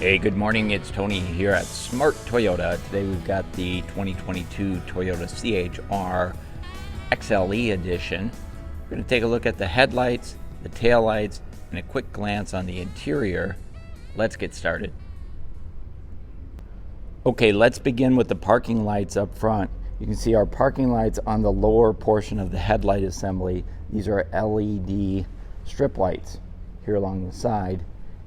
Hey, good morning. It's Tony here at Smart Toyota. Today we've got the 2022 Toyota C-HR XLE edition. We're going to take a look at the headlights, the taillights, and a quick glance on the interior. Let's get started. Okay, let's begin with the parking lights up front. You can see our parking lights on the lower portion of the headlight assembly. These are LED strip lights here along the side.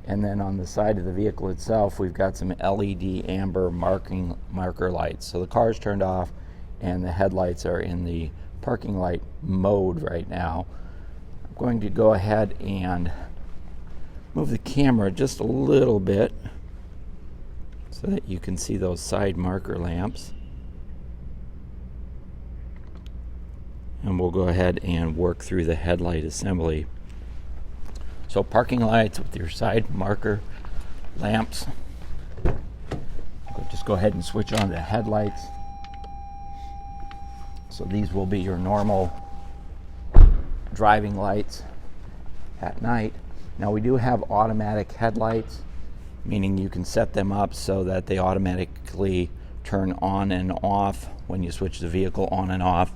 And then on the side of the vehicle itself, we've got some LED amber marker lights. So the car's turned off and the headlights are in the parking light mode right now. I'm going to go ahead and move the camera just a little bit so that you can see those side marker lamps. And we'll go ahead and work through the headlight assembly. So parking lights with your side marker lamps. Just go ahead and switch on the headlights. So these will be your normal driving lights at night. Now we do have automatic headlights, meaning you can set them up so that they automatically turn on and off when you switch the vehicle on and off.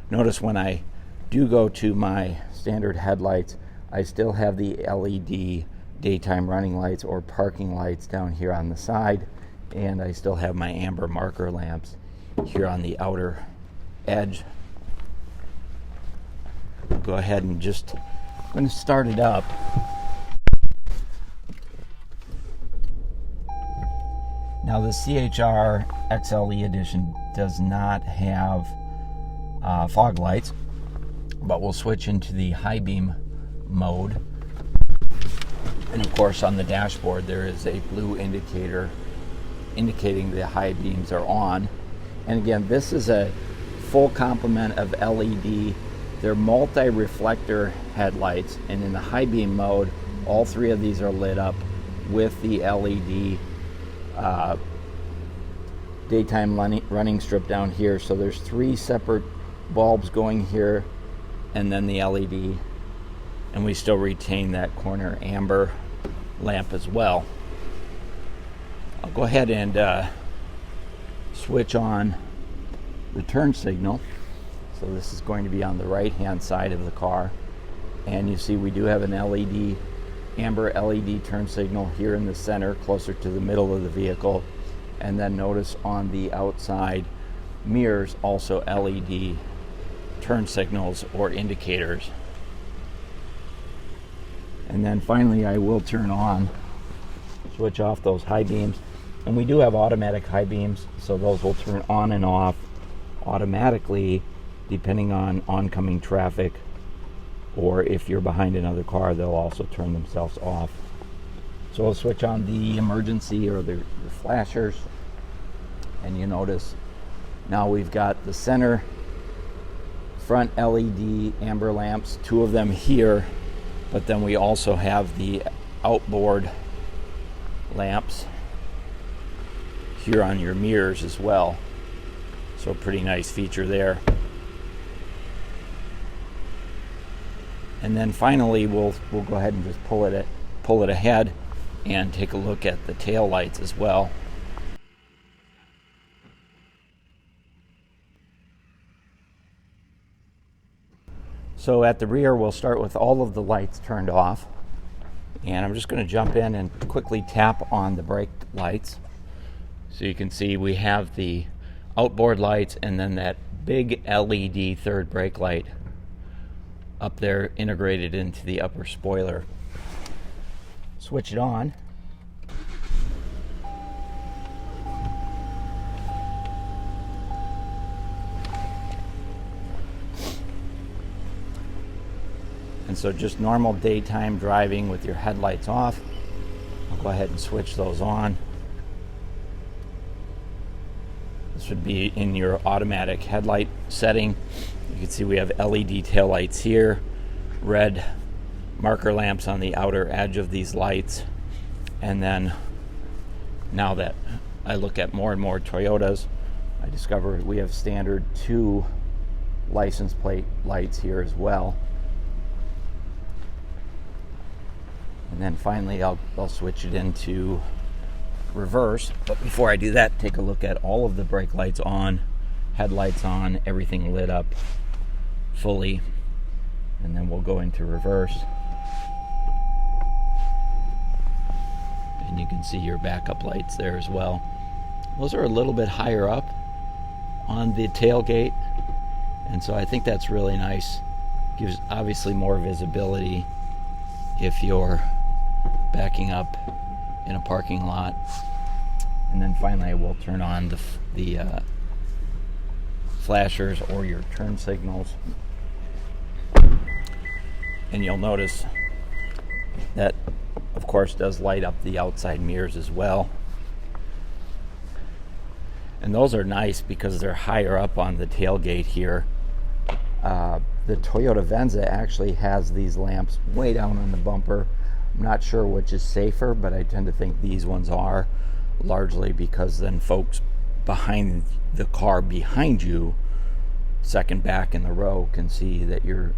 Notice when I do go to my standard headlights, I still have the LED daytime running lights or parking lights down here on the side, and I still have my amber marker lamps here on the outer edge. Go ahead and I'm going to start it up. Now the C-HR XLE edition does not have fog lights, but we'll switch into the high beam mode. And of course on the dashboard there is a blue indicator indicating the high beams are on. And again, this is a full complement of LED. They're multi-reflector headlights, and in the high beam mode all three of these are lit up with the LED daytime running strip down here. So there's three separate bulbs going here and then the LED, and we still retain that corner amber lamp as well. I'll go ahead and switch on the turn signal. So this is going to be on the right hand side of the car, and you see we do have an amber LED turn signal here in the center closer to the middle of the vehicle. And then notice on the outside mirrors also LED turn signals or indicators. And then finally I will switch off those high beams. And we do have automatic high beams, so those will turn on and off automatically depending on oncoming traffic, or if you're behind another car, they'll also turn themselves off. So we'll switch on the emergency or the flashers, and you notice now we've got the center front LED amber lamps, two of them here, but then we also have the outboard lamps here on your mirrors as well. So pretty nice feature there. And then finally we'll go ahead and just pull it ahead and take a look at the tail lights as well. So at the rear, we'll start with all of the lights turned off. And I'm just going to jump in and quickly tap on the brake lights. So you can see we have the outboard lights and then that big LED third brake light up there integrated into the upper spoiler. Switch it on. And so just normal daytime driving with your headlights off. I'll go ahead and switch those on. This would be in your automatic headlight setting. You can see we have LED tail lights here, red marker lamps on the outer edge of these lights. And then now that I look at more and more Toyotas, I discover we have standard 2 license plate lights here as well. And then finally I'll switch it into reverse. But before I do that, take a look at all of the brake lights on, headlights on, everything lit up fully. And then we'll go into reverse. And you can see your backup lights there as well. Those are a little bit higher up on the tailgate, and so I think that's really nice. Gives obviously more visibility if you're backing up in a parking lot. And then finally I will turn on the flashers or your turn signals, and you'll notice that of course does light up the outside mirrors as well. And those are nice because they're higher up on the tailgate here. The Toyota Venza actually has these lamps way down on the bumper. I'm not sure which is safer, but I tend to think these ones are, largely because then folks behind the car behind you, second back in the row, can see that you're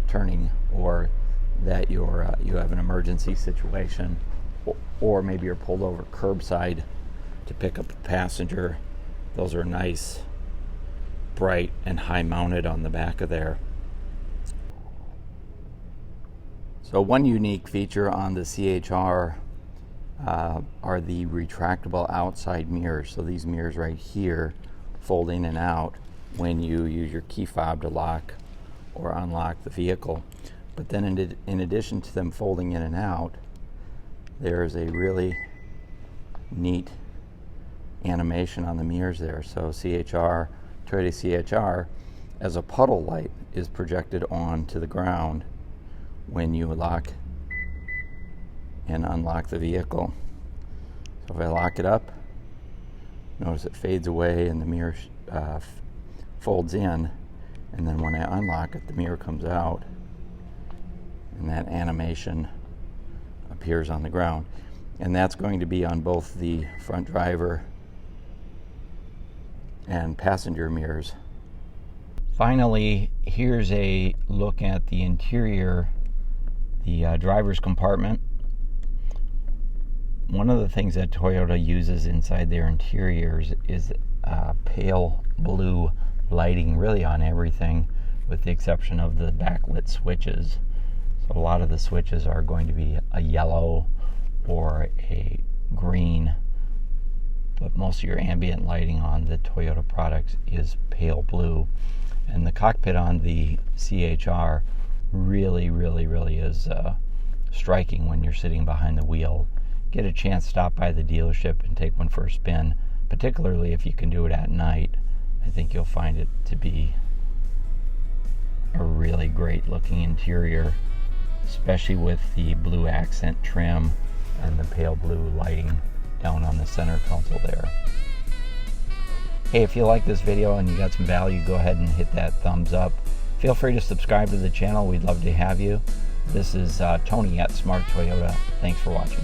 turning, or that you have an emergency situation, or maybe you're pulled over curbside to pick up a passenger. Those are nice, bright, and high mounted on the back of there. So one unique feature on the C-HR are the retractable outside mirrors. So these mirrors right here fold in and out when you use your key fob to lock or unlock the vehicle. But then in addition to them folding in and out, there's a really neat animation on the mirrors there. So Toyota C-HR, as a puddle light, is projected onto the ground when you lock and unlock the vehicle. So if I lock it up, notice it fades away and the mirror folds in, and then when I unlock it, the mirror comes out and that animation appears on the ground. And that's going to be on both the front driver and passenger mirrors. Finally, here's a look at the interior, the driver's compartment. One of the things that Toyota uses inside their interiors is pale blue lighting, really on everything, with the exception of the backlit switches. So a lot of the switches are going to be a yellow or a green, but most of your ambient lighting on the Toyota products is pale blue. And the cockpit on the C-HR really is striking when you're sitting behind the wheel. Get a chance to stop by the dealership and take one for a spin, particularly if you can do it at night. I think you'll find it to be a really great looking interior, especially with the blue accent trim and the pale blue lighting down on the center console there. Hey, if you like this video and you got some value, go ahead and hit that thumbs up. Feel free to subscribe to the channel. We'd love to have you. This is Tony at Smart Toyota. Thanks for watching.